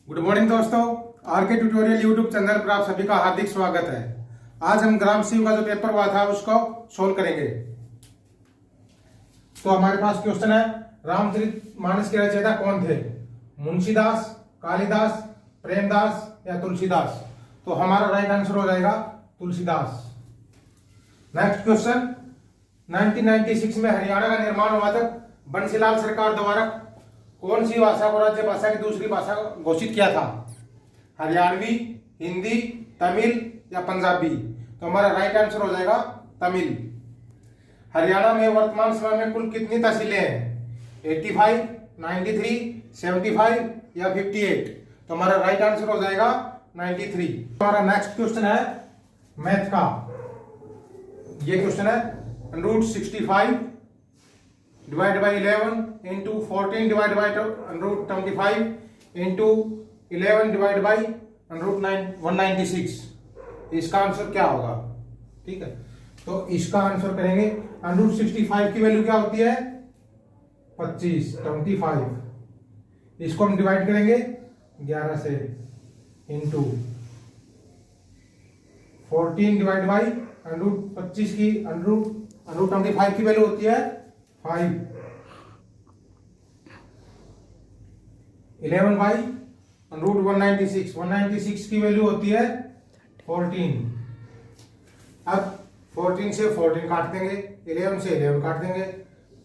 Good morning दोस्तों, are के tutorial YouTube channel पर आप सभी का हार्दिक स्वागत है। आज हम ग्राम सेवक का जो पेपर हुआ था उसको सोल्व करेंगे। तो हमारे पास क्वेश्चन है, रामचरितमानस के रचयिता कौन थे? मुंशीदास, कालिदास, प्रेमदास या तुलसीदास? तो हमारा राइट आंसर हो जाएगा तुलसीदास। नेक्स्ट क्वेश्चन, 1996 में हरियाणा का निर्माण हुआ था बंसीलाल सरकार द्वारा कौन सी भाषा को राज्य भाषा की दूसरी भाषा घोषित किया था? हरियाणवी, हिंदी, तमिल या पंजाबी? तो हमारा राइट आंसर हो जाएगा तमिल। हरियाणा में वर्तमान समय में कुल कितनी तहसीलें हैं? 85, 93, 75 या 58? तो हमारा राइट आंसर हो जाएगा 93। हमारा नेक्स्ट क्वेश्चन है मैथ का। ये क्वेश्चन है, √65 divide by 11 into 14 divide by √25 into 11 divide by √196। इसका आंसर क्या होगा? ठीक है, तो इसका आंसर करेंगे, √65 की वैल्यू क्या होती है? 25, 25। इसको हम डिवाइड करेंगे 11 से इंटू 14 डिवाइड बाई √25 की √25 की वैल्यू होती है 5, 11 बाई √196, 196 की वैल्यू होती है 14। अब 14 से 14 काट देंगे, 11 से 11 काट देंगे,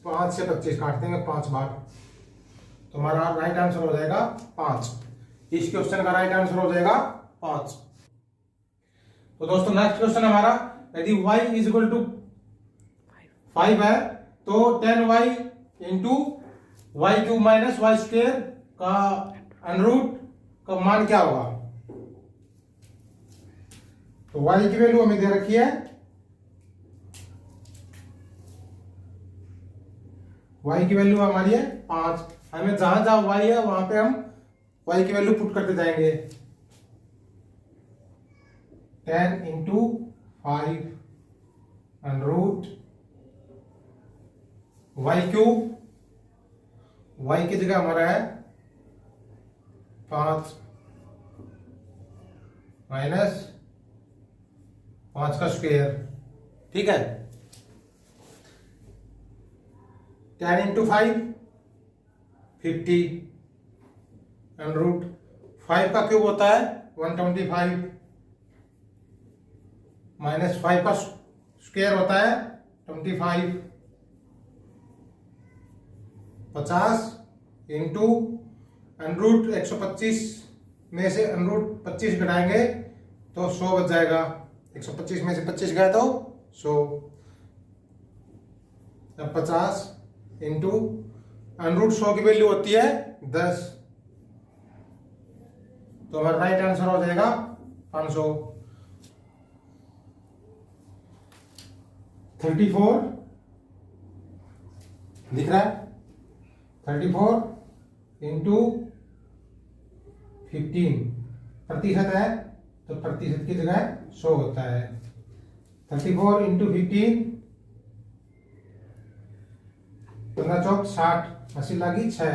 5 से 25 काट देंगे 5 बार। तो हमारा राइट आंसर हो जाएगा 5। इस क्वेश्चन का राइट आंसर हो जाएगा 5। तो दोस्तों नेक्स्ट क्वेश्चन हमारा, यदि y इज इक्वल टू 5 है तो 10y into y³ minus y² का अनरूट का मान क्या होगा? तो y की वैल्यू हमें दे रखी है, y की वैल्यू हमारी है 5। हमें जहां जहां y है वहां पे हम y की वैल्यू पुट करते जाएंगे। 10 इंटू 5 अनरूट y³ y की जगह हमारा है 5 माइनस 5 का स्क्वायर। ठीक है, 10 इंटू 5 50 अनरूट 5 का क्यूब होता है 125 माइनस 5 का स्क्वायर होता है 25, 50 इंटू अनरूट 125 में से अनरूट 25 घटाएंगे तो 100 बच जाएगा। 125 में से 25 गया तो 100। अब 50 इंटू अनरूट 100 की वैल्यू होती है 10। तो हमारा राइट आंसर हो जाएगा 500। 34 दिख रहा है, 34 इंटू 15 प्रतिशत है तो प्रतिशत की जगह 100 होता है। 34 इंटू 15, 15 चौक 60, 80 लगी 6,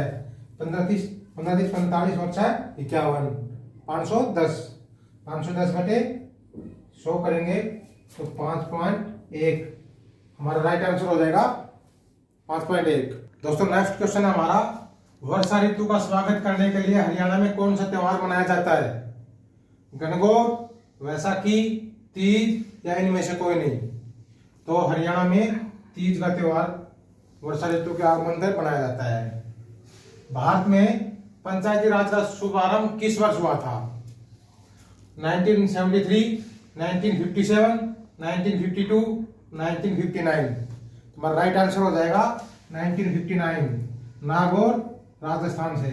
15 30 45 और 6 51, 510। 510 बटे 100 करेंगे तो 5.1। हमारा राइट आंसर हो जाएगा 5.1। दोस्तों नेक्स्ट क्वेश्चन है हमारा, वर्षा ऋतु का स्वागत करने के लिए हरियाणा में कौन सा त्योहार मनाया जाता है? गणगौर, वैसाखी, तीज या इनमें से कोई नहीं? तो हरियाणा में तीज का त्योहार वर्षा ऋतु के आगमन पर मनाया जाता है। भारत में पंचायती राज का शुभारंभ किस वर्ष हुआ था? 1973, 1957, 1952, 1959? तुम्हारा राइट आंसर हो जाएगा 1959, नागौर, राजस्थान से।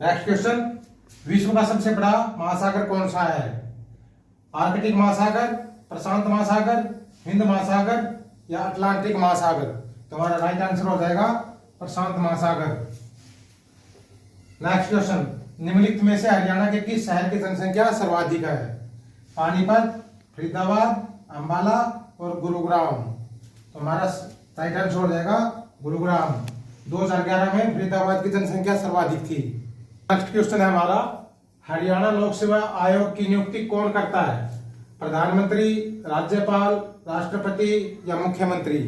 नेक्स्ट क्वेश्चन, विश्व का सबसे बड़ा महासागर कौन सा है? आर्कटिक महासागर, प्रशांत महासागर, हिंद महासागर या अटलांटिक महासागर? तुम्हारा राइट आंसर हो जाएगा प्रशांत महासागर। नेक्स्ट क्वेश्चन, निम्नलिखित में से हरियाणा के किस शहर की जनसंख्या सर्वाधिक है? पानीपत, फरीदाबाद, अंबाला और गुरुग्राम? तो हमारा राइट आंसर हो जाएगा गुरुग्राम। 2011 में फरीदाबाद की जनसंख्या सर्वाधिक थी। नेक्स्ट क्वेश्चन है हमारा, हरियाणा लोक सेवा आयोग की नियुक्ति कौन करता है? प्रधानमंत्री, राज्यपाल, राष्ट्रपति या मुख्यमंत्री?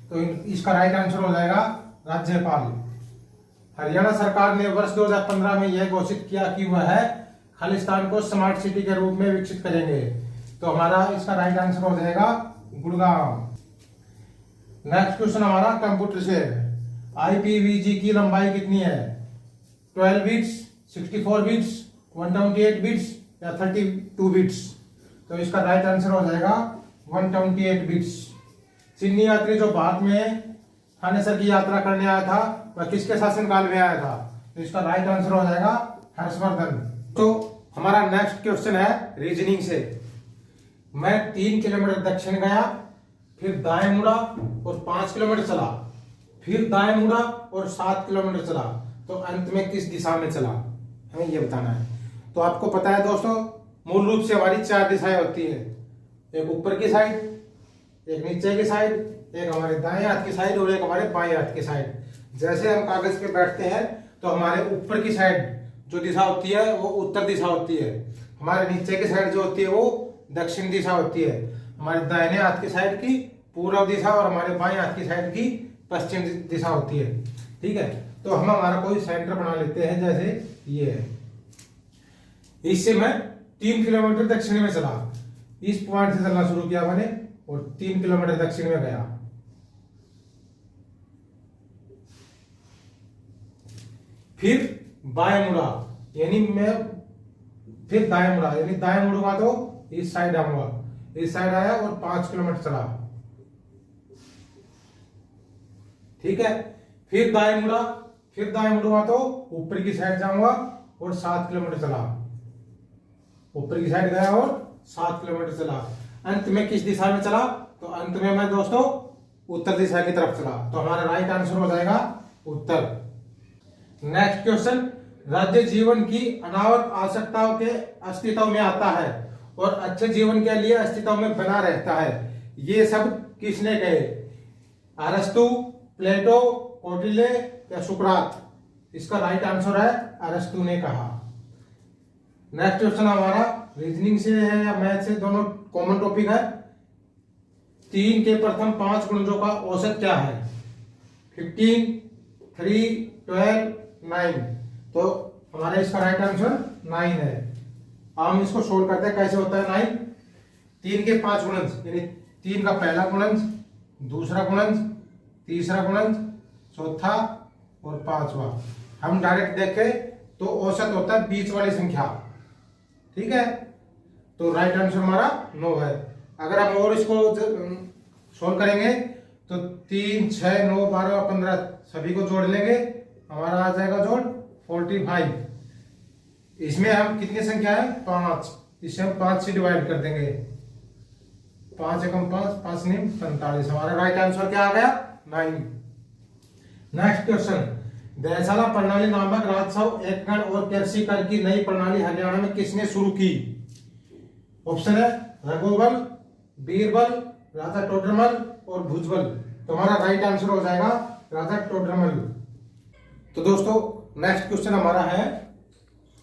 तो इसका राइट आंसर हो जाएगा राज्यपाल। हरियाणा सरकार ने वर्ष 2015 में यह घोषित किया कि वह खालिस्तान को स्मार्ट सिटी के रूप में विकसित करेंगे। तो हमारा इसका राइट आंसर हो जाएगा गुड़गांव। नेक्स्ट क्वेश्चन हमारा कंप्यूटर से है। IPV4 की लंबाई कितनी है? 12 बिट्स, 64 बिट्स, 128 बिट्स या 32 बिट्स? तो इसका राइट आंसर हो जाएगा 128 बिट्स। चीनी यात्री जो भारत में थानेसर की यात्रा करने आया था वह किसके शासनकाल में आया था? तो इसका राइट आंसर हो जाएगा हर्षवर्धन। तो हमारा नेक्स्ट क्वेश्चन है रीजनिंग से। मैं 3 किलोमीटर दक्षिण गया, फिर दाएं मुड़ा और 5 किलोमीटर चला, फिर दाएं मुड़ा और 7 किलोमीटर चला, तो अंत में किस दिशा में चला? हमें ये बताना है। तो आपको पता है दोस्तों, मूल रूप से हमारी 4 दिशाएं होती है। एक ऊपर की साइड, एक नीचे की साइड, एक हमारे दाएं हाथ की साइड और एक हमारे बाएं हाथ की साइड। जैसे हम कागज पे बैठते हैं तो हमारे ऊपर की साइड जो दिशा होती है वो उत्तर दिशा होती है, हमारे नीचे की साइड जो होती है वो दक्षिण दिशा होती है, हमारे दाहिने हाथ की साइड की पूर्व दिशा और हमारे बाएं हाथ की साइड की पश्चिम दिशा होती है। ठीक है, तो हम हमारा कोई सेंटर बना लेते हैं, जैसे ये है। इससे मैं 3 किलोमीटर दक्षिण में चला, इस पॉइंट से चलना शुरू किया मैंने और 3 किलोमीटर दक्षिण में गया। फिर बाएं मुड़ा, यानी मैं फिर दाएं मुड़ा, यानी दाएं मुड़ूंगा तो इस साइड आऊंगा, इस साइड आया और 5 किलोमीटर चला। ठीक है, फिर दाएं मुड़ा, फिर दाएं मुड़ूंगा तो ऊपर की साइड जाऊंगा और 7 किलोमीटर चला, ऊपर की साइड गया और 7 किलोमीटर चला। अंत में किस दिशा में चला? तो अंत में मैं दोस्तों उत्तर दिशा की तरफ चला। तो हमारा राइट आंसर हो जाएगा उत्तर। नेक्स्ट क्वेश्चन, राज्य जीवन की अनावत आवश्यकताओं के अस्तित्व में आता है और अच्छे जीवन के लिए अस्तित्व में बना रहता है। ये सब किसने कहे? अरस्तु, प्लेटो, कौटिल्य या सुकरात? इसका राइट आंसर है अरस्तु ने कहा। नेक्स्ट क्वेश्चन हमारा रीजनिंग से है या मैथ से, दोनों कॉमन टॉपिक है। 3 के प्रथम 5 गुणजों का औसत क्या है? 15, 3, 12, 9। तो हमारा इसका राइट आंसर 9 है। हम इसको सोल्व करते हैं, कैसे होता है 9? 3 के 5 गुणज, यानी 3 का पहला गुणज, दूसरा गुणज, तीसरा गुणज, चौथा और 5वां। हम डायरेक्ट देखें तो औसत होता है बीच वाली संख्या। ठीक है, तो राइट आंसर हमारा 9 है। अगर हम और इसको सोल्व करेंगे तो 3, 6, 9, 12, 15 सभी को जोड़ लेंगे, हमारा आ जाएगा जोड़ 45। इसमें हम कितनी संख्या है? 5। इसे हम 5 से डिवाइड कर देंगे, 5 एकम 5, 5 निम 45। हमारा राइट आंसर क्या आ गया? 9। नेक्स्ट क्वेश्चन, दयाशाला प्रणाली नामक राजस्व एकड़ और कृषि कर की नई प्रणाली हरियाणा में किसने शुरू की? ऑप्शन है रघुबल, बीरबल, राजा टोडरमल और भुजबल। तो हमारा राइट आंसर हो जाएगा राजा टोडरमल। तो दोस्तों नेक्स्ट क्वेश्चन हमारा है,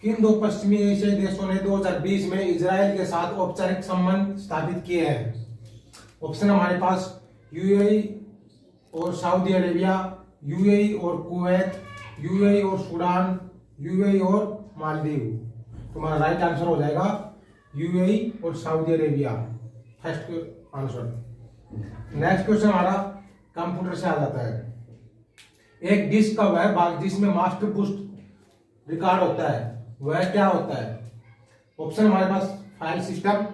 किन 2 पश्चिमी एशियाई देशों ने 2020 में इजराइल के साथ औपचारिक संबंध स्थापित किए हैं? ऑप्शन हमारे पास यूएई और सऊदी अरेबिया, यूएई और कुवैत, यूएई और सूडान, यूएई और मालदीव। तो हमारा राइट आंसर हो जाएगा यूएई और Saudi Arabia, first answer. Next question हमारा कंप्यूटर से आ जाता है। एक डिस्क का वह भाग जिसमें मास्टर बूस्ट रिकॉर्ड होता है वह क्या होता है? ऑप्शन हमारे पास file system,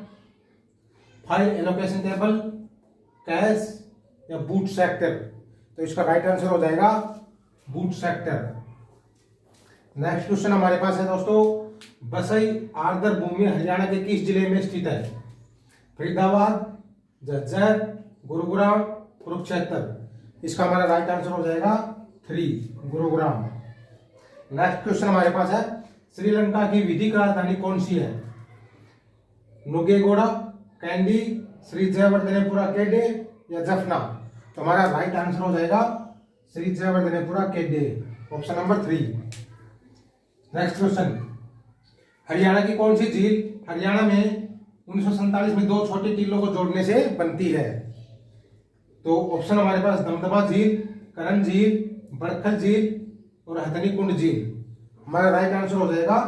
file allocation table, cache या बूट सेक्टर। तो इसका राइट आंसर हो जाएगा बूट सेक्टर। नेक्स्ट क्वेश्चन हमारे पास है दोस्तों, बसई आर्द्र भूमि हरियाणा के किस जिले में स्थित है? फरीदाबाद, झज्जर, गुरुग्राम, कुरुक्षेत्र। इसका हमारा राइट आंसर हो जाएगा 3, गुरुग्राम। नेक्स्ट क्वेश्चन हमारे पास है, श्रीलंका की विधिक राजधानी कौन सी है? नुगेगोड़ा, कैंडी, श्री जयवर्धनेपुरा केडे या जफना? तो हमारा राइट आंसर हो जाएगा Sri Jayawardenepura Kotte, option number 3। Next question, Haryana की कौन सी झील हरियाणा में 1947 में 2 छोटी टीलों को जोड़ने से बनती है? तो ऑप्शन हमारे पास दमदमा झील, करण झील, बड़खल झील और हथनी कुंड झील। हमारा राइट आंसर हो जाएगा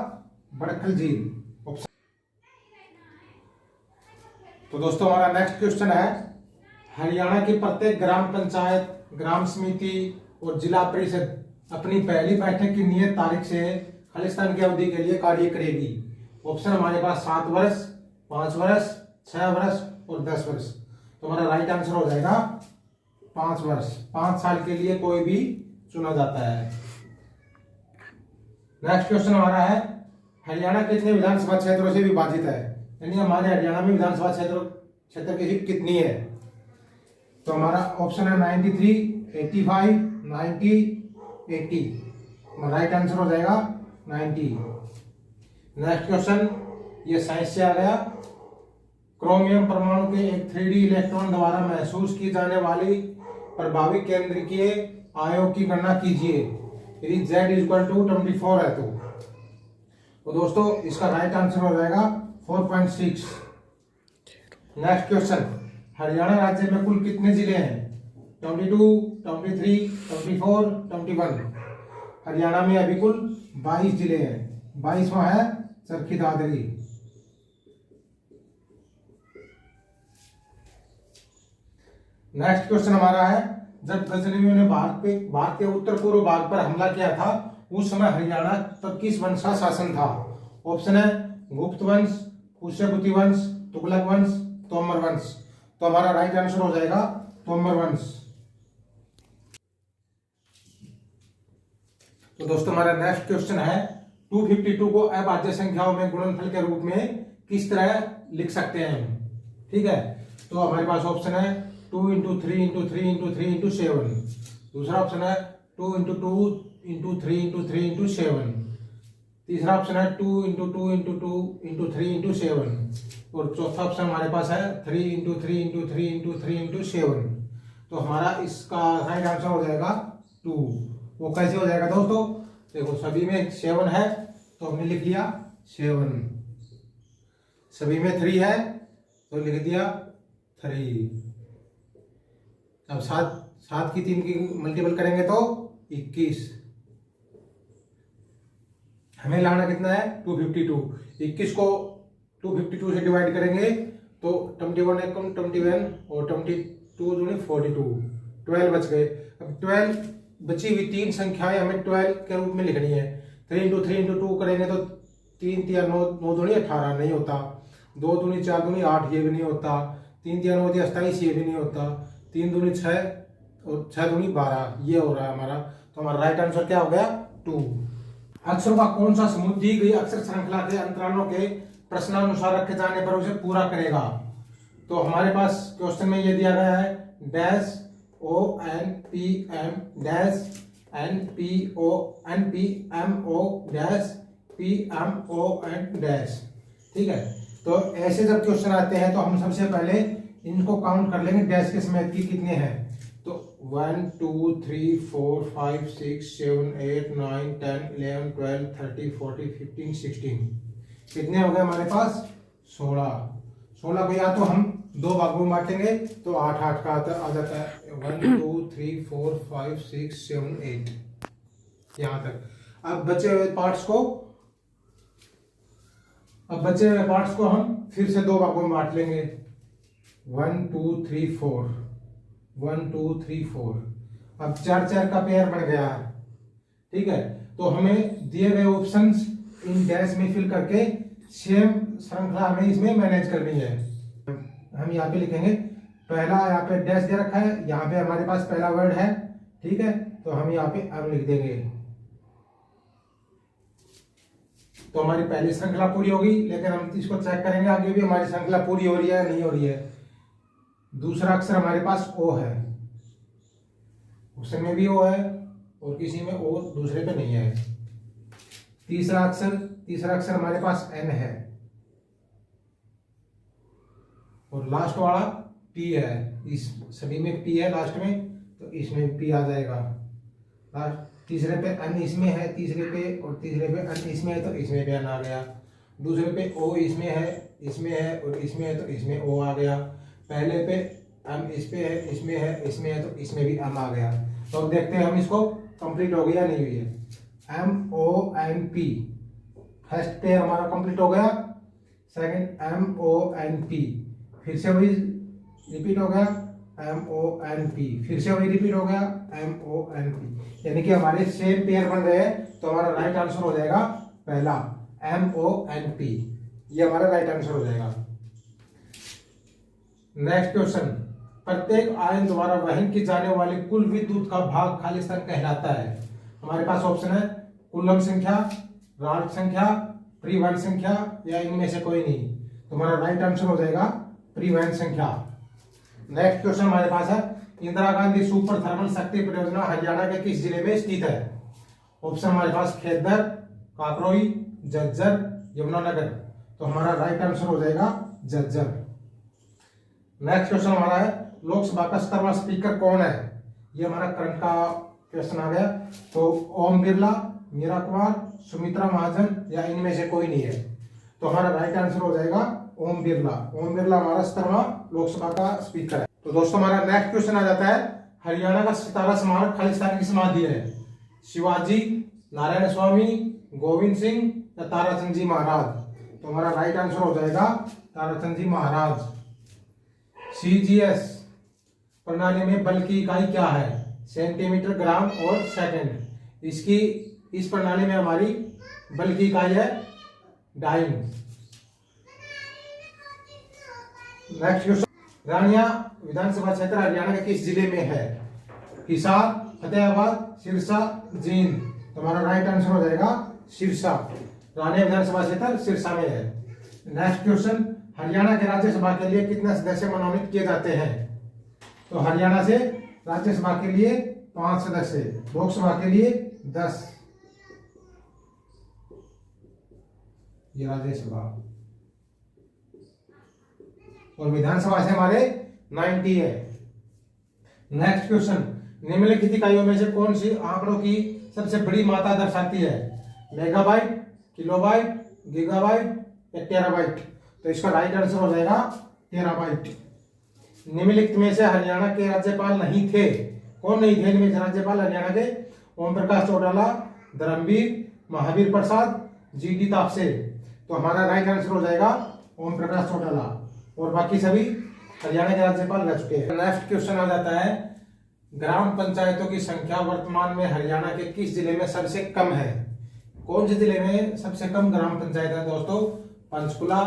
बड़खल झील। तो दोस्तों हमारा नेक्स्ट क्वेश्चन है, हरियाणा की प्रत्येक ग्राम पंचायत, ग्राम समिति और जिला परिषद अपनी पहली बैठक की नियत तारीख से खालिस्तान की अवधि के लिए कार्य करेगी। ऑप्शन हमारे पास 7 वर्ष, 5 वर्ष, 6 वर्ष और 10 वर्ष। तो हमारा राइट आंसर हो जाएगा 5 वर्ष। 5 साल के लिए कोई भी चुना जाता है। नेक्स्ट क्वेश्चन हमारा है, हरियाणा कितने विधानसभा क्षेत्रों से विभाजित है? यानी हमारे हरियाणा में विधानसभा क्षेत्र की कितनी है? तो हमारा ऑप्शन है 93, 85, 90, 80। राइट आंसर हो जाएगा 90। नेक्स्ट क्वेश्चन, ये साइंस से आ गया। क्रोमियम परमाणु के एक 3D इलेक्ट्रॉन द्वारा महसूस की जाने वाली प्रभावी केंद्रीय आयोग की गणना कीजिए यदि Z = 24 है तो दोस्तों इसका राइट आंसर हो जाएगा 4.6। नेक्स्ट क्वेश्चन, हरियाणा राज्य में कुल कितने जिले हैं? 22, 23, 24, 21। हरियाणा में अभी कुल 22 जिले हैं। 22वां है चरखी दादरी। नेक्स्ट क्वेश्चन हमारा है, जब गजनवियों ने भारत के उत्तर पूर्व भाग पर हमला किया था उस समय हरियाणा पर किस वंश का शासन था? ऑप्शन है गुप्त वंश, कुशबुति वंश, तुगलक वंश, तोमर वंश। तो हमारा राइट आंसर हो जाएगा तोमर वंश। तो दोस्तों हमारा नेक्स्ट क्वेश्चन है, 252 को अभाज्य संख्याओं में गुणनफल के रूप में किस तरह लिख सकते हैं? ठीक है, तो हमारे पास ऑप्शन है 2 × 3 × 3 × 3 × 7। दूसरा ऑप्शन है 2 × 2 × 3 × 3 × 7। तीसरा ऑप्शन है 2 × 2 × 2 × 3 × 7 और चौथा ऑप्शन हमारे पास है 3 × 3 × 3 × 3 × 7। तो हमारा इसका राइट आंसर हो जाएगा 2। वो कैसे हो जाएगा दोस्तों? देखो सभी में 7 है तो हमने लिख लिया 7, सभी में 3 है तो लिख दिया 3। अब 7 की 3 की मल्टीपल करेंगे तो 21। हमें लाना कितना है? 252। 21 को 252 से डिवाइड करेंगे तो 21 एकम 21 और 22 दूनी 42, 12 बच गए। अब 12 बची हुई 3 संख्याएं हमें 12 के रूप में लिखनी है। 3 × 3 × 2 करेंगे तो 3 × 3 = 9 दूनी 18 नहीं होता। 2 दूनी 4 दूनी 8 ये भी नहीं होता। 3 × 3 = 27 ये भी नहीं होता। 3 दूनी 6 और 6 दूनी 12 ये हो रहा है हमारा। तो हमारा राइट आंसर क्या हो गया? 2। अक्षरों का कौन सा समूह दी गई अक्षर श्रृंखला के अंतरालों के प्रश्नानुसार रखे जाने पर उसे पूरा करेगा? तो हमारे पास क्वेश्चन में ये दिया गया है dash ONPM dash NPMO dash PMON dash. ठीक है, तो ऐसे जब क्वेश्चन आते हैं तो हम सबसे पहले इनको काउंट कर लेंगे डैश के समेत की कितने हैं। तो 1 2 3 4 5 6 7 8 9 10 11 12 13 14 15 16 कितने हो गए हमारे पास? 16 को या तो हम 2 भागों में बांटेंगे तो 8 का आ जाता है। 1 2 3 4 5 6 7 8 यहां तक। अब बचे हुए पार्ट्स को हम फिर से 2 भागों में बांट लेंगे। 1 2 3 4 1 2 3 4। अब 4 का पेयर बन गया है। ठीक है, तो हमें दिए गए ऑप्शंस इन डैश में फिल करके सेम श्रृंखला हमें इसमें मैनेज करनी है। हम यहाँ पे लिखेंगे, पहला यहाँ पे डैश दे रखा है, यहाँ पे हमारे पास पहला वर्ड है। ठीक है, तो हम यहाँ पे अब लिख देंगे। तो हमारी पहली श्रृंखला पूरी होगी, लेकिन हम इसको चेक करेंगे आगे भी हमारी श्रृंखला पूरी हो रही है नहीं हो रही है। दूसरा अक्षर हमारे पास O है, उसमें भी O है और किसी में O दूसरे पे नहीं है। तीसरा अक्षर हमारे पास N है और लास्ट वाला पी है, इस सभी में पी है लास्ट में, तो इसमें पी आ जाएगा लास्ट। तीसरे पे एन इसमें है, तीसरे पे और तीसरे पे एन इसमें है, तो इसमें भी एन आ गया। दूसरे पे ओ इसमें है और इसमें है, तो इसमें ओ आ गया। पहले पे एम इस पे है, इसमें है, तो इसमें भी एम आ गया। तो अब देखते हैं हम इसको कंप्लीट हो गया नहीं हुई है। M O N P, first पे हमारा कंप्लीट हो गया। Second M O N P, फिर से वही रिपीट हो गया एम ओ एन पी, फिर से वही रिपीट हो गया एम ओ एन पी, यानी कि हमारे सेम पेयर बन रहे हैं। तो हमारा राइट आंसर हो जाएगा पहला एम ओ एन पी, ये हमारा राइट आंसर हो जाएगा। नेक्स्ट क्वेश्चन, प्रत्येक आयन द्वारा वहन की जाने वाली कुल विद्युत का भाग खालिस्तान कहलाता है। हमारे पास ऑप्शन है कूलम संख्या, राल्ट संख्या, परिवहन संख्या या इनमें से कोई नहीं। तो हमारा राइट आंसर हो जाएगा परिवहन संख्या। नेक्स्ट क्वेश्चन हमारे पास है इंदिरा गांधी सुपर थर्मल शक्ति परियोजना हरियाणा के किस जिले में स्थित है। ऑप्शन हमारे पास खेदर, काकरोई, झज्जर, यमुनानगर। तो हमारा राइट आंसर हो जाएगा झज्जर। नेक्स्ट क्वेश्चन हमारा है लोकसभा का 17वां स्पीकर कौन है। ये हमारा करंट का क्वेश्चन आ गया। तो ओम बिरला, मीरा कुमार, सुमित्रा महाजन या इनमें से कोई नहीं है। तो हमारा राइट आंसर हो जाएगा ओम बिरला। ओम बिरला हमारा 17वां लोकसभा का स्पीकर है। तो दोस्तों हमारा नेक्स्ट क्वेश्चन आ जाता है हरियाणा का सितारा स्मारक खालिस्तान की समाधि है। शिवाजी, नारायण स्वामी, गोविंद सिंह या ताराचंद जी महाराज। तो हमारा राइट आंसर हो जाएगा ताराचंद जी महाराज। सीजीएस प्रणाली में बल की इकाई क्या है, सेंटीमीटर, ग्राम और सेकंड। इस प्रणाली में हमारी बल की इकाई है डाइन। नेक्स्ट क्वेश्चन, रानिया विधानसभा क्षेत्र हरियाणा के किस जिले में है। हिसार, फतेहाबाद, सिरसा, जींद। तो हमारा राइट आंसर हो जाएगा सिरसा। रानिया विधानसभा क्षेत्र सिरसा में है। नेक्स्ट क्वेश्चन, हरियाणा के राज्यसभा के लिए कितने सदस्य मनोनीत किए जाते हैं। तो हरियाणा से राज्यसभा के लिए 5 सदस्य, लोकसभा के लिए 10। ये राज्यसभा और विधानसभा से हमारे 90 है। नेक्स्ट क्वेश्चन, निम्नलिखित इकाइयों में से कौन सी आंकड़ों की सबसे बड़ी मात्रा दर्शाती है। मेगाबाइट, किलोबाइट, गीगाबाइट या टेराबाइट। तो इसका राइट आंसर हो जाएगा टेराबाइट। निम्नलिखित में से हरियाणा के राज्यपाल नहीं थे। कौन नहीं थे इनमें से राज्यपाल हरियाणा के। ओम प्रकाश चौटाला, धर्मवीर, महावीर प्रसाद, जीडी तापसे। तो हमारा राइट आंसर हो जाएगा ओम प्रकाश चौटाला और बाकी सभी हरियाणा के राज्यपाल रह चुके हैं। नेक्स्ट क्वेश्चन आ जाता है ग्राम पंचायतों की संख्या वर्तमान में हरियाणा के किस जिले में सबसे कम है। कौन से जिले में सबसे कम ग्राम पंचायत है दोस्तों। पंचकुला,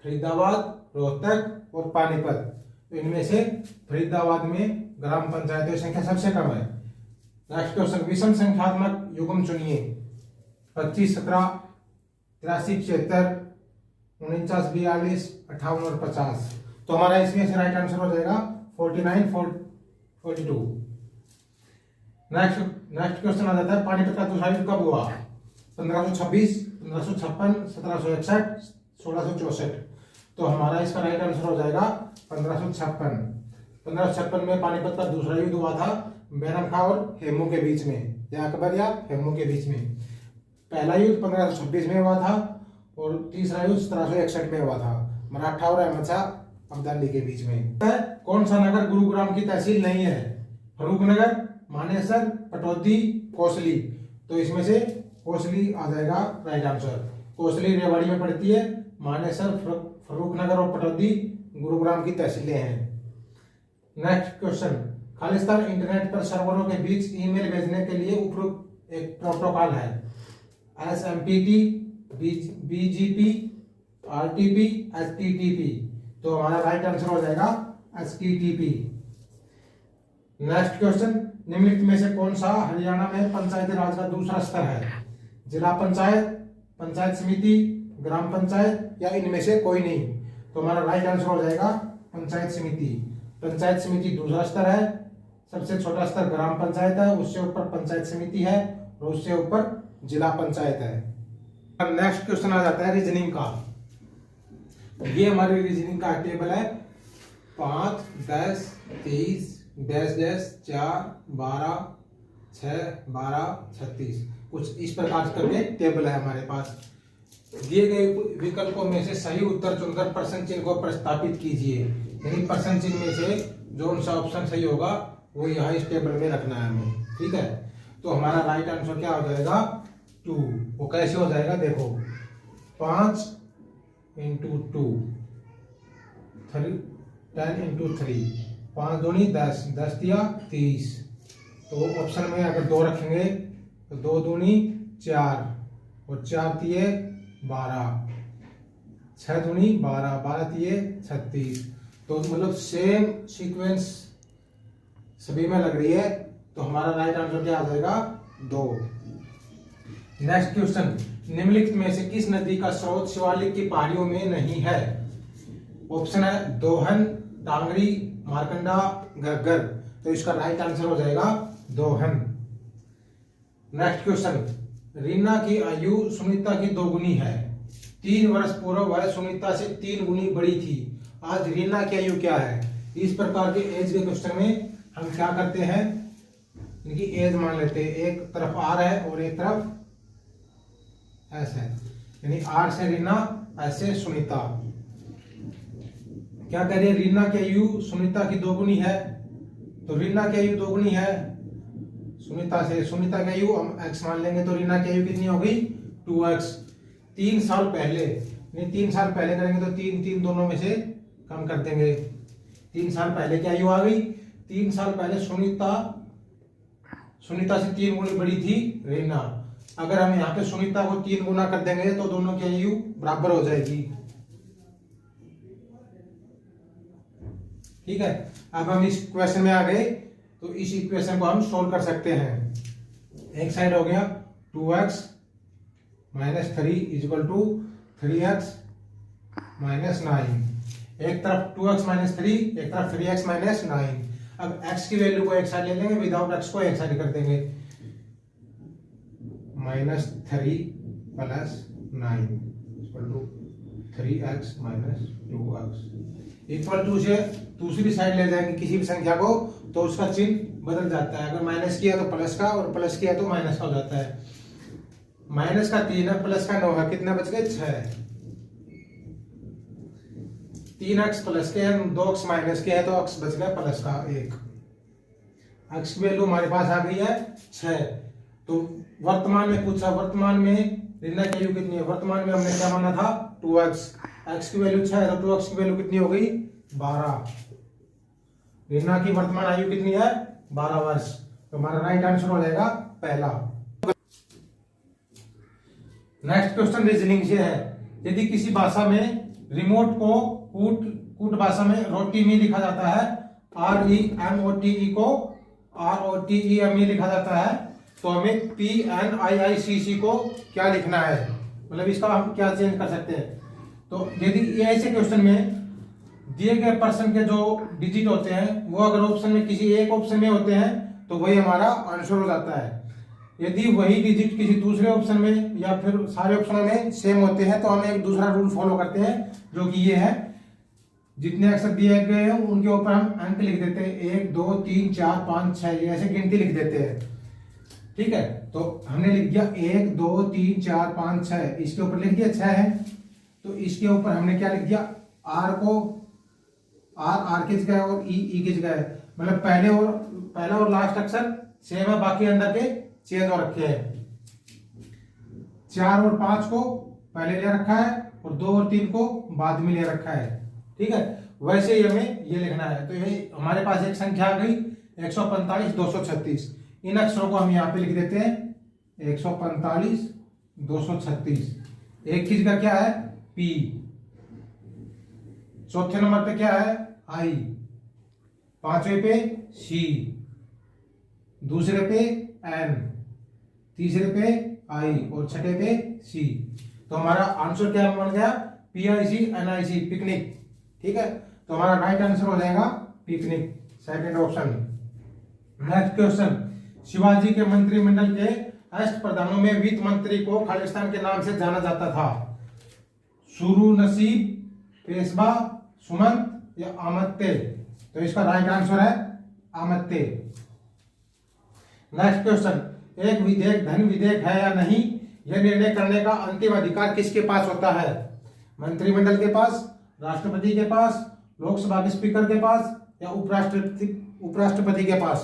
फरीदाबाद, रोहतक और पानीपत। तो इनमें से फरीदाबाद में ग्राम पंचायतों की संख्या सबसे कम है। नेक्स्ट क्वेश्चन, विषम संख्यात्मक युग्म चुनिए। 25, 17, 83, 76, 49, 42, 58 और 50। तो हमारा इसमें से राइट आंसर हो जाएगा 49, 42। नेक्स्ट क्वेश्चन आ जाता है पानीपत का दूसरा युद्ध कब हुआ। 1526, 1556, 1761, 1664। तो हमारा इसका राइट आंसर हो जाएगा 1556। 1556 में पानीपत का दूसरा युद्ध हुआ था बैरम खां और हेमू के बीच में, या अकबर या हेमू के बीच में। पहला युद्ध 1526 में हुआ था और तीसरा युद्ध 1761 में हुआ था मराठा और अहमद शाह अब्दाली के बीच में। कौन सा नगर गुरुग्राम की तहसील नहीं है। फरूखनगर, मानेसर, पटौदी, कोसली। तो इसमें से कोसली आ जाएगा राइट आंसर। कोसली रेवाड़ी में पड़ती है, मानेसर, फरूखनगर और पटौदी गुरुग्राम की तहसीलें हैं। नेक्स्ट क्वेश्चन, खालिस्तान इंटरनेट पर सर्वरों के बीच ईमेल भेजने के लिए उपयुक्त एक प्रोटोकॉल है। SMPT, BGP, RTP, HTTP। तो हमारा राइट आंसर हो जाएगा HTTP। नेक्स्ट क्वेश्चन, निम्नलिखित में से कौन सा हरियाणा में पंचायती राज का दूसरा स्तर है। जिला पंचायत, पंचायत समिति, ग्राम पंचायत या इनमें से कोई नहीं। तो हमारा राइट आंसर हो जाएगा पंचायत समिति। पंचायत समिति दूसरा स्तर है। सबसे छोटा स्तर ग्राम पंचायत है, उससे ऊपर पंचायत समिति है और उससे ऊपर जिला पंचायत है। अब नेक्स्ट क्वेश्चन आ जाता है रीजनिंग का। ये हमारी रीजनिंग का टेबल है 5, 10, 30, डैश डैश 4, 12, 6, 12, 36। कुछ इस प्रकार करके टेबल है हमारे पास। दिए गए विकल्पों में से सही उत्तर चुनकर प्रश्न चिन्ह को प्रस्तापित कीजिए। यानी प्रश्न चिन्ह में से जो सा ऑप्शन सही होगा वो यहाँ इस टेबल में रखना है हमें। ठीक है, तो हमारा राइट आंसर क्या हो जाएगा 2। वो कैसे हो जाएगा देखो, 5 इंटू 2, 10 इंटू 3, 5 दूनी 10, 10 दिया 30। तो ऑप्शन में अगर 2 रखेंगे तो 2 दूनी 4 और 4 दिए 12, 6 दूनी 12, 12 दिए 36। तो मतलब सेम सीक्वेंस सभी में लग रही है, तो हमारा राइट आंसर क्या आ जाएगा 2। नेक्स्ट क्वेश्चन, निम्नलिखित में से किस नदी का स्रोत शिवालिक की पहाड़ियों में नहीं है? ऑप्शन है दोहन, डांगरी, मारकंडा, घग्गर। तो इसका राइट आंसर हो जाएगा दोहन। नेक्स्ट क्वेश्चन, रीना की आयु सुनीता की 2 गुनी है। 3 वर्ष पूर्व वह सुनीता से 3 गुनी बड़ी थी। आज रीना की आयु क्या है? इस प्रकार के एज के क्वेश्चन में हम क्या करते हैं, इनकी एज मान लेते हैं। एक तरफ आर है और एक तरफ एस है, यानी आर से रीना, एस से सुनीता। क्या कह रही है, रीना की आयु सुनीता की 2 गुनी है। तो रीना की आयु 2 गुनी है सुनीता से। सुनीता की आयु हम x मान लेंगे, तो रीना की आयु कितनी हो गई 2x। 3 साल पहले, नहीं 3 साल पहले करेंगे तो 3 3 दोनों में से कम कर देंगे। 3 साल पहले की आयु आ गई। 3 साल पहले सुनीता से 3 गुनी बड़ी थी रीना। अगर हम यहाँ पे सुनीता को 3 गुना कर देंगे तो दोनों की आयु बराबर हो जाएगी। ठीक है, अब हम इस क्वेश्चन में आ गए, तो इस इक्वेशन को हम सोल्व कर सकते हैं। एक साइड हो गया 2x minus 3 is equal to 3x minus 9। एक तरफ 2x माइनस 3, एक तरफ 3x माइनस 9। अब x की वैल्यू को एक साइड ले लेंगे, विदाउट x को एक साइड कर देंगे। Minus 3 plus 9 equal to 3x minus 2x equal to से दूसरी साइड ले जाएंगे किसी भी संख्या को, तो उसका चिन्ह बदल जाता है। अगर माइनस किया तो प्लस का, और प्लस किया तो माइनस का हो जाता है। माइनस का 3 है, प्लस का 9 है, कितने बच गए 6। 3x प्लस के है, 2x माइनस के है, तो x बच गया प्लस का 1। x की वैल्यू हमारे पास आ गई है 6। तो वर्तमान में पूछा, वर्तमान में रीना की वैल्यू कितनी है? वर्तमान में हमने क्या माना था 2x। x की वैल्यू 6 है, तो 2x की वैल्यू कितनी हो गई 12। रीना की वर्तमान आयु कितनी है 12 वर्ष। तो हमारा राइट आंसर हो जाएगा पहला। नेक्स्ट क्वेश्चन रीजनिंग से है, यदि किसी भाषा में रिमोट को कूट भाषा में रोटीमी लिखा जाता है, REMOTE को ROTEME लिखा जाता है, तो हमें PNIICC को क्या लिखना है? मतलब इसका हम क्या चेंज कर सकते हैं? तो यदि ये ऐसे क्वेश्चन में दिए गए पर्सन के जो डिजिट होते हैं वो अगर ऑप्शन में किसी एक ऑप्शन में होते हैं तो वही हमारा आंसर हो जाता है। यदि वही डिजिट किसी दूसरे ऑप्शन में या फिर सारे ऑप्शनों में सेम होते हैं तो हम एक दूसरा रूल फॉलो करते हैं, जो कि ये है, जितने अक्षर दिए गए हैं उनके ऊपर हम अंक लिख देते हैं। 1 2 3 4 5 6 ऐसे गिनती लिख देते हैं। ठीक है, तो हमने लिख दिया 1 2 3 4 5 6, इसके ऊपर लिख दिया 6 है, तो इसके ऊपर हमने क्या लिख दिया, आर को आर की जगह और ई की जगह, मतलब पहला और लास्ट अक्षर सेम है, बाकी अंदर के चेंज हो रखे हैं। 4 और 5 को पहले ले रखा है और 2 और 3 को बाद में ले रखा है। ठीक है, वैसे ही हमें ये लिखना है। तो ये हमारे पास एक संख्या आ गई 145 236। इन अक्षरों को हम यहाँ पे लिख देते हैं 145 236। एक की जगह क्या है P, चौथे नंबर पे क्या है I, पांचवे पे C, दूसरे पे N, तीसरे पे I और छठे पे C। तो हमारा आंसर क्या बन गया PIC NIC, पिकनिक। ठीक है, तो हमारा राइट आंसर हो जाएगा picnic, second option. Next question, Shivaji के मंत्रिमंडल के अष्ट प्रधानों में वित्त मंत्री को खालिस्तान के नाम से जाना जाता था। सुरू नसीब, पेशवा, सुमंत, या आमत्ते? तो इसका राइट आंसर है आमत्ते। नेक्स्ट क्वेश्चन, एक विधेयक धन विधेयक है या नहीं, यह निर्णय करने का अंतिम अधिकार किसके पास होता है? मंत्रिमंडल के पास, राष्ट्रपति के पास, लोकसभा के स्पीकर के पास या उपराष्ट्रपति के पास?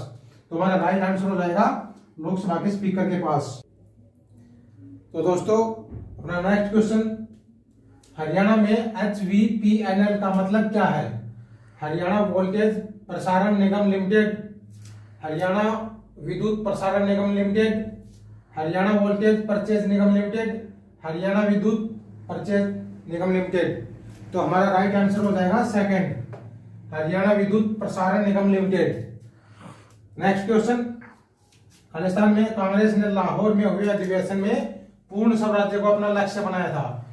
तो हमारा राइट आंसर हो जाएगा लोकसभा के स्पीकर के पास। तो दोस्तों अपना नेक्स्ट क्वेश्चन, हरियाणा में HVPNL का मतलब क्या है? हरियाणा वोल्टेज प्रसारण निगम लिमिटेड, हरियाणा विद्युत प्रसारण निगम लिमिटेड, हरियाणा वोल्टेज परचेज निगम लिमिटेड, हरियाणा विद्युत परचेज निगम लिमिटेड? तो हमारा राइट आंसर हो जाएगा सेकंड, हरियाणा विद्युत प्रसारण निगम लिमिटेड। नेक्स्ट क्वेश्चन, खालिस्तान में कांग्रेस ने लाहौर में हुए अधिवेशन में पूर्ण स्वराज्य को अपना लक्ष्य बनाया था।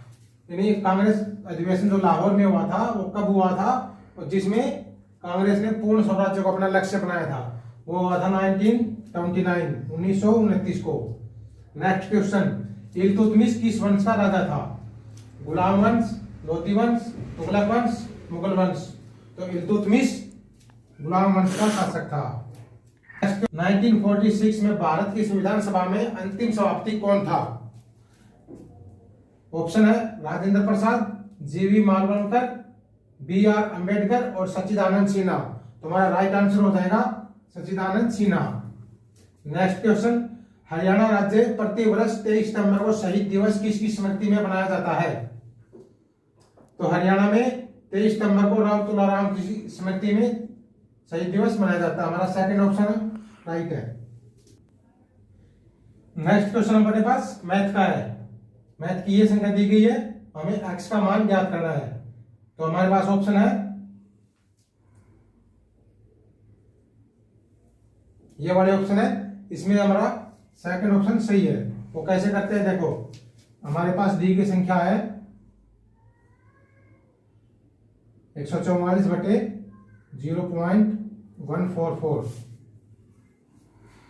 यानी कांग्रेस अधिवेशन जो लाहौर में हुआ था वो कब हुआ था, और जिसमें कांग्रेस ने पूर्ण स्वराज्य को अपना लक्ष्य बनाया था, वो हुआ था 1929 को। नेक्स्ट क्वेश्चन, इल्तुतमिश किस वंश का राजा था? गुलाम वंश, लोधी वंश, तुगलक वंश, मुगल वंश? तो इल्तुतमिश गुलाम वंश का शासक था। 1946 में भारत की संविधान सभा में अंतिम सभापति कौन था? ऑप्शन है राजेंद्र प्रसाद, जीवी मालवणकर, BR अम्बेडकर और सच्चिदानंद सिन्हा। तो हमारा राइट आंसर हो जाएगा सच्चिदानंद सिन्हा। नेक्स्ट क्वेश्चन, हरियाणा राज्य प्रति वर्ष 23 सितंबर को शहीद दिवस किसकी स्मृति में मनाया जाता है? तो हरियाणा में 23 सितंबर को राव तुलाराम की स्मृति में शहीद दिवस मनाया जाता है। हमारा सेकंड ऑप्शन राइट है। नेक्स्ट क्वेश्चन हमारे पास मैथ का है। मैथ की ये संख्या दी गई है, हमें x का मान ज्ञात करना है। तो हमारे पास ऑप्शन है ये वाले ऑप्शन है, इसमें हमारा सेकंड ऑप्शन सही है। वो कैसे करते हैं देखो, हमारे पास दी गई संख्या है 144 बटे 0.144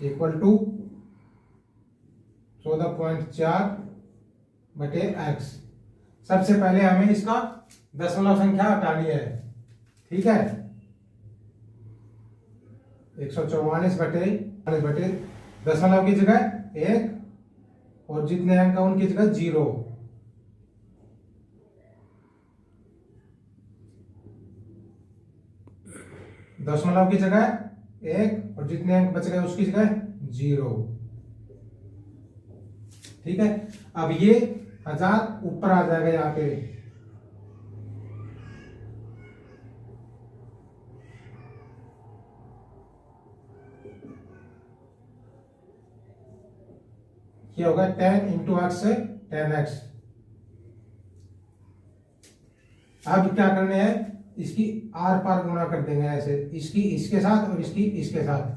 इक्वल टू 14.4 बटे x। सबसे पहले हमें इसका दशमलव संख्या हटानी है, ठीक है। 144 बटे दशमलव की जगह 1 और जितने अंक है उनकी जगह 0। दशमलव की जगह 1 और जितने अंक बच गए उसकी जगह 0, ठीक है। अब ये 1000 ऊपर आ जाएगा यहाँ पे, ये होगा 10 इंटू x से 10x। अब क्या करने हैं, इसकी आर पार गुणा कर देंगे ऐसे, इसकी इसके साथ और इसकी इसके साथ।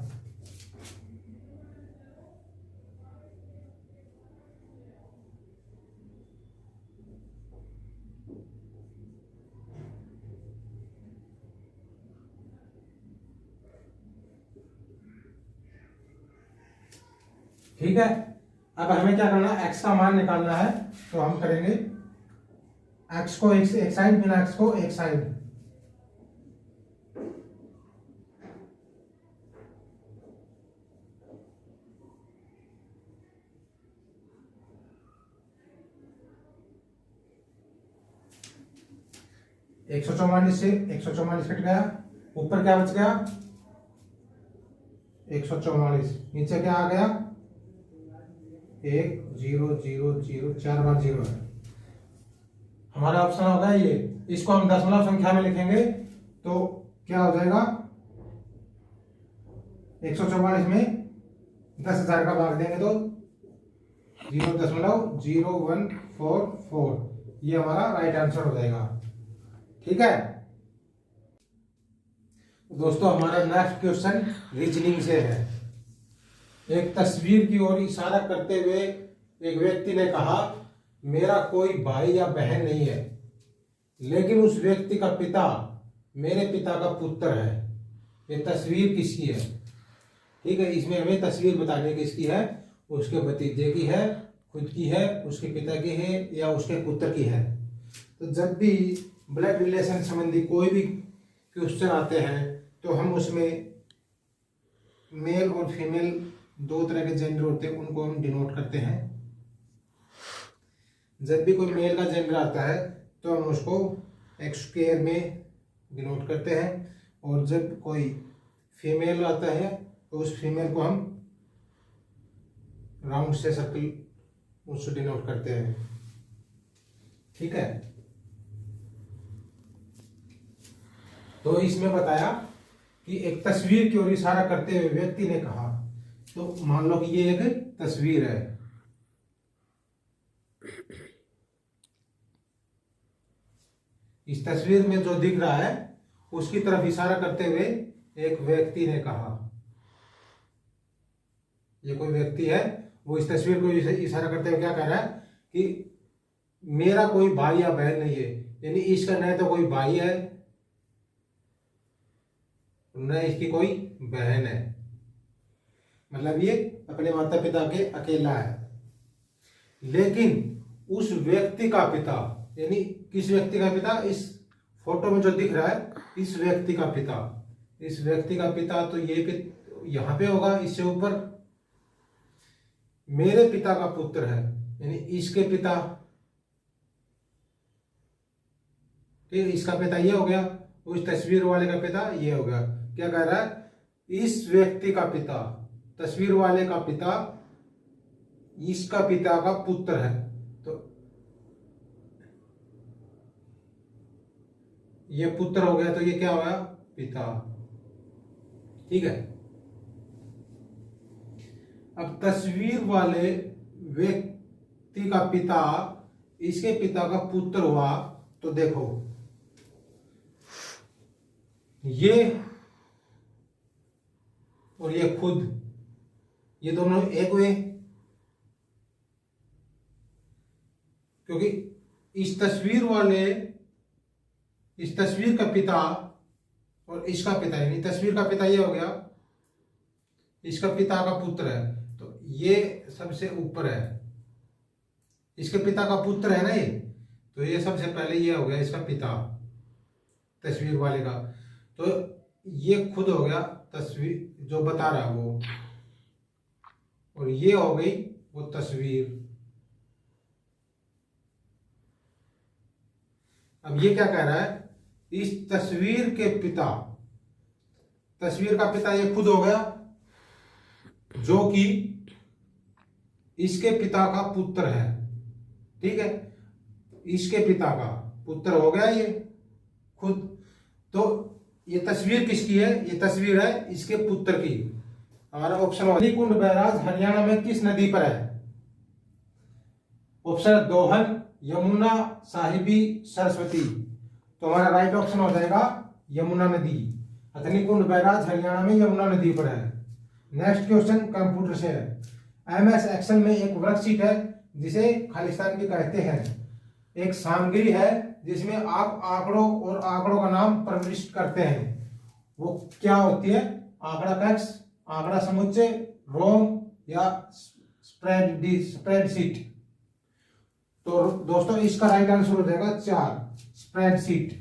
ठीक है। अब हमें क्या करना है, x का मान निकालना है। तो हम करेंगे x को एक साइड, बिना x को एक साइड। एक 144 से 144 कट गया, ऊपर क्या बच गया 144, नीचे क्या आ गया 1 0 0 0, 4 बार 0 है। हमारा ऑप्शन होगा ये। इसको हम दशमलव संख्या में लिखेंगे तो क्या हो जाएगा, 144 में 10,000 का भाग देंगे तो 0.0144, ये हमारा राइट आंसर हो जाएगा, ठीक है। दोस्तों हमारा नेक्स्ट क्वेश्चन रीजनिंग से है। एक तस्वीर की ओर इशारा करते हुए एक व्यक्ति ने कहा, मेरा कोई भाई या बहन नहीं है, लेकिन उस व्यक्ति का पिता मेरे पिता का पुत्र है। ये तस्वीर किसकी है? ठीक है, इसमें हमें तस्वीर बताने किसकी है, उसके भतीजे की है, खुद की है, उसके पिता की है या उसके पुत्र की है। तो जब भी ब्लड रिलेशन संबंधी कोई भी क्वेश्चन आते हैं तो हम उसमें मेल और फीमेल दो तरह के जेंडर होते हैं, उनको हम डिनोट करते हैं। जब भी कोई मेल का जेंडर आता है तो हम उसको x² में डिनोट करते हैं, और जब कोई फीमेल आता है तो उस फीमेल को हम राउंड से सर्कल उससे डिनोट करते हैं। ठीक है, तो इसमें बताया कि एक तस्वीर की ओर इशारा करते हुए व्यक्ति ने कहा, तो मान लो कि ये एक तस्वीर है, इस तस्वीर में जो दिख रहा है उसकी तरफ इशारा करते हुए एक व्यक्ति ने कहा। ये कोई व्यक्ति है, वो इस तस्वीर को इशारा करते हुए क्या कह रहा है कि मेरा कोई भाई या बहन नहीं है, यानी इसका न तो कोई भाई है न इसकी कोई बहन है, मतलब ये अपने माता पिता के अकेला है। लेकिन उस व्यक्ति का पिता, यानी किस व्यक्ति का पिता, इस फोटो में जो दिख रहा है इस व्यक्ति का पिता, इस व्यक्ति का पिता तो ये यहां पे होगा, इससे ऊपर मेरे पिता का पुत्र है, यानी इसके पिता, ठीक है, इसका पिता ये हो गया, उस तस्वीर वाले का पिता ये हो गया। क्या कह रहा है, इस व्यक्ति का पिता, तस्वीर वाले का पिता इसका पिता का पुत्र है, तो ये पुत्र हो गया, तो ये क्या हो गया, पिता। ठीक है, अब तस्वीर वाले व्यक्ति का पिता इसके पिता का पुत्र हुआ, तो देखो ये और ये खुद, ये दोनों एक हुए, क्योंकि इस तस्वीर का पिता और इसका पिता, यानी तस्वीर का पिता ये हो गया, इसका पिता का पुत्र है, तो ये सबसे ऊपर है, इसके पिता का पुत्र है ना ये, तो ये सबसे पहले ये हो गया इसका पिता तस्वीर वाले का, तो ये खुद हो गया तस्वीर जो बता रहा है वो, और ये हो गई वो तस्वीर। अब ये क्या कह रहा है, इस तस्वीर के पिता, तस्वीर का पिता ये खुद हो गया, जो कि इसके पिता का पुत्र है। ठीक है, इसके पिता का पुत्र हो गया ये खुद, तो ये तस्वीर किसकी है, ये तस्वीर है इसके पुत्र की। हमारा ऑप्शन कुंड बैराज हरियाणा में किस नदी पर है? ऑप्शन दोहन, यमुना, साहिबी, सरस्वती। तो हमारा राइट ऑप्शन हो जाएगा यमुना नदी। हथनीकुंड बैराज हरियाणा में यमुना नदी पर है। नेक्स्ट क्वेश्चन कंप्यूटर से है। MS एक्सेल में एक वर्कशीट है जिसे खालिस्तान भी कहते हैं। एक सामग्री है जिसमें आप आंकड़ों और आंकड़ों का नाम प्रविष्ट करते हैं। वो क्या होती है? आंकड़ा टेक्स्ट, आंकड़ा समुच्चय, रोम या स्प्रेडशीट। तो दोस्तों इसका राइट आंसर हो जाएगा 4, स्प्रेडशीट।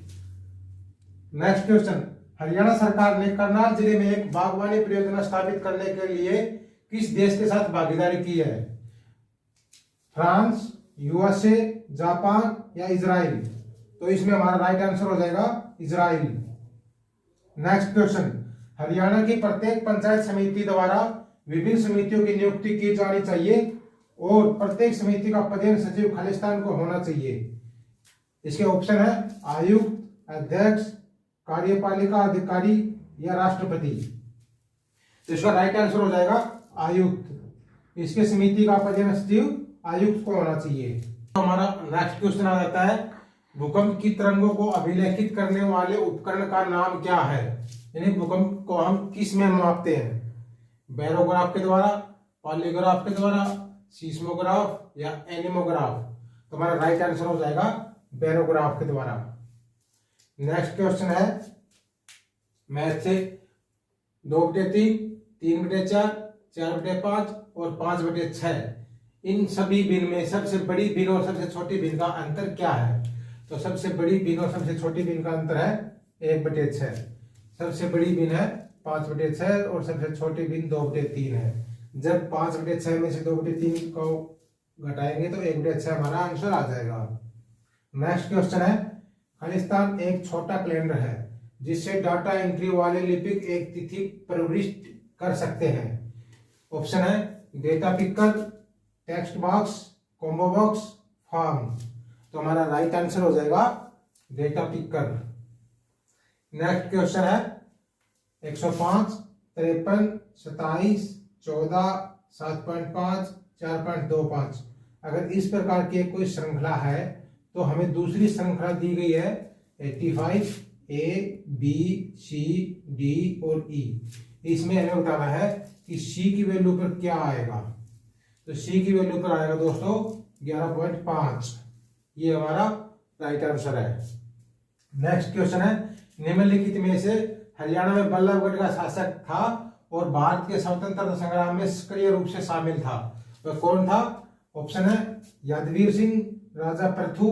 नेक्स्ट क्वेश्चन, हरियाणा सरकार ने करनाल जिले में एक बागवानी परियोजना स्थापित करने के लिए किस देश के साथ भागीदारी की है? फ्रांस, USA, जापान या इजराइल? तो इसमें हमारा राइट आंसर हो जाएगा इजराइल। नेक्स्ट क्वेश्चन, हरियाणा की प्रत्येक पंचायत समिति द्वारा विभिन्न समितियों की नियुक्ति की जानी चाहिए और प्रत्येक समिति का प्रधान सचिव खालिस्तान को होना चाहिए। इसके ऑप्शन है आयुक्त, अध्यक्ष, कार्यपालिका अधिकारी या राष्ट्रपति। तो इसका राइट आंसर हो जाएगा आयुक्त। इसके समिति का प्रधान सचिव आयुक्त को होना चाहिए। तो हमारा नेक्स्ट क्वेश्चन आ जाता है, भूकंप की तरंगों को अभिलेखित करने वाले उपकरण का नाम क्या है? यानी भूकंप को हम किस में मापते हैं? बैरोग्राफ के द्वारा, पॉलीग्राफ के द्वारा, सीस्मोग्राफ या एनीमोग्राफ? तो हमारा राइट आंसर हो जाएगा बैरोग्राफ के द्वारा। नेक्स्ट क्वेश्चन है मैथ से 2/3, 3/4, 4/5 और 5/6। इन सभी भिन्न में सबसे बड़ी भिन्न और सबसे छोटी भिन्न का अंतर क्या है? तो सबसे बड़ी भिन्न और सबसे छोटी भिन्न का अंतर है 1/6। सबसे बड़ी भिन्न है 5/6 और सबसे छोटी भिन्न 2/3 है। जब 5/6 में से 2/3 को घटाएंगे तो 1/6 हमारा आंसर आ जाएगा। नेक्स्ट क्वेश्चन है, खालिस्तान एक छोटा कैलेंडर है जिससे डाटा एंट्री वाले लिपिक एक तिथि प्रविष्ट कर सकते हैं। ऑप्शन है data picker, text box, combo box, form. तो हमारा राइट आंसर हो जाएगा डेटा पिकर। नेक्स्ट क्वेश्चन है 105, 53, 27, 14, 7.5, 4.25। अगर इस प्रकार की कोई श्रृंखला है तो हमें दूसरी श्रृंखला दी गई है 85, A, B, C, D और E। इसमें हमें बताना है कि C की वैल्यू पर क्या आएगा। तो C की वैल्यू पर आएगा दोस्तों 11.5। ये हमारा राइट आंसर है। नेक्स्ट क्वेश्चन है, निम्नलिखित में से हरियाणा में बल्लभगढ़ का शासक था और भारत के स्वतंत्रता संग्राम में सक्रिय रूप से शामिल था, वह कौन था? ऑप्शन है यादवीर सिंह, राजा पृथु,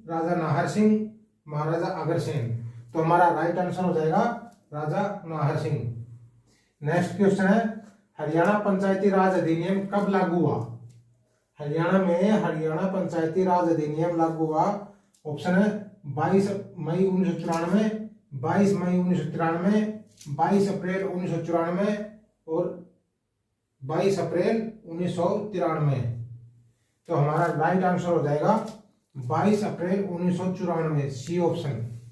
राजा नाहर सिंह, महाराजा अग्रसेन। तो हमारा राइट आंसर हो जाएगा राजा नाहर सिंह। नेक्स्ट क्वेश्चन है, हरियाणा पंचायती राज अधिनियम कब लागू हुआ? हरियाणा में हरियाणा पंचायती राज अधिनियम लागू हुआ। ऑप्शन है 22 मई 1994, 22 मई 1993, 22 अप्रैल 1994 और 22 अप्रैल 1993। तो हमारा राइट आंसर हो जाएगा 22 अप्रैल 1994, सी ऑप्शन।